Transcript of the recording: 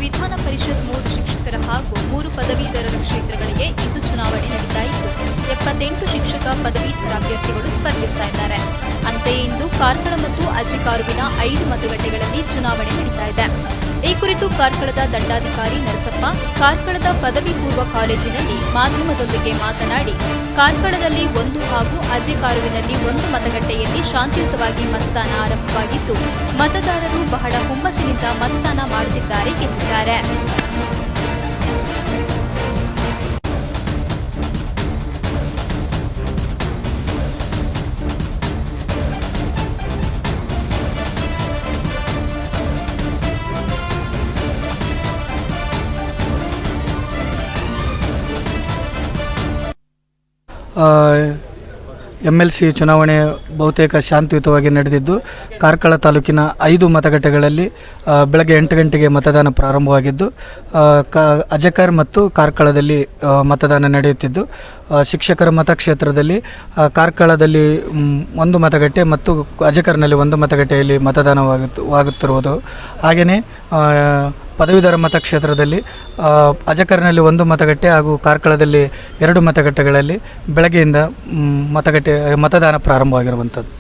ವಿಧಾನ ಪರಿಷತ್ 3 ಶಿಕ್ಷಕರ ಹಾಗೂ 3 ಪದವೀಧರರ ಕ್ಷೇತ್ರಗಳಿಗೆ ಇಂದು ಚುನಾವಣೆ ನಡೀತಾ ಇದ್ದು 78 ಶಿಕ್ಷಕ ಪದವೀಧರ ಅಭ್ಯರ್ಥಿಗಳು ಸ್ಪರ್ಧಿಸ್ತಾ ಇದ್ದಾರೆ. ಅಂತೆಯೇ ಇಂದು ಕಾರ್ಕಳ ಮತ್ತು ಅಜೆಕಾರುವಿನ 5 ಮತಗಟ್ಟೆಗಳಲ್ಲಿ ಚುನಾವಣೆ ನಡೀತಾ ಇದೆ. ಈ ಕುರಿತು ಕಾರ್ಕಳದ ದಂಡಾಧಿಕಾರಿ ನರಸಪ್ಪ ಕಾರ್ಕಳದ ಪದವಿ ಪೂರ್ವ ಕಾಲೇಜಿನಲ್ಲಿ ಮಾಧ್ಯಮದೊಂದಿಗೆ ಮಾತನಾಡಿ, ಕಾರ್ಕಳದಲ್ಲಿ 1 ಹಾಗೂ ಅಜೆಕಾರುವಿನಲ್ಲಿ 1 ಮತಗಟ್ಟೆಯಲ್ಲಿ ಶಾಂತಿಯುತವಾಗಿ ಮತದಾನ ಆರಂಭವಾಗಿದ್ದು, ಮತದಾರರು ಬಹಳ ಹುಮ್ಮಸ್ಸಿನಿಂದ ಮತದಾನ ಮಾಡುತ್ತಿದ್ದಾರೆ ಎಂದಿದ್ದಾರೆ. MLC ಚುನಾವಣೆ ಬಹುತೇಕ ಶಾಂತಿಯುತವಾಗಿ ನಡೆದಿದ್ದು, ಕಾರ್ಕಳ ತಾಲೂಕಿನ 5 ಮತಗಟ್ಟೆಗಳಲ್ಲಿ ಬೆಳಗ್ಗೆ 8 ಗಂಟೆಗೆ ಮತದಾನ ಪ್ರಾರಂಭವಾಗಿದ್ದು, ಅಜೆಕಾರ್ ಮತ್ತು ಕಾರ್ಕಳದಲ್ಲಿ ಮತದಾನ ನಡೆಯುತ್ತಿದ್ದು, ಶಿಕ್ಷಕರ ಮತಕ್ಷೇತ್ರದಲ್ಲಿ ಕಾರ್ಕಳದಲ್ಲಿ 1 ಮತಗಟ್ಟೆ ಮತ್ತು ಅಜೆಕಾರ್ನಲ್ಲಿ 1 ಮತಗಟ್ಟೆಯಲ್ಲಿ ಮತದಾನವಾಗುತ್ತಿರುವುದು. ಹಾಗೆಯೇ ಪದವೀಧರ ಮತಕ್ಷೇತ್ರದಲ್ಲಿ ಅಜೆಕಾರ್ನಲ್ಲಿ 1 ಮತಗಟ್ಟೆ ಹಾಗೂ ಕಾರ್ಕಳದಲ್ಲಿ 2 ಮತಗಟ್ಟೆಗಳಲ್ಲಿ ಬೆಳಗ್ಗೆಯಿಂದ ಮತದಾನ ಪ್ರಾರಂಭವಾಗಿರುವಂಥದ್ದು.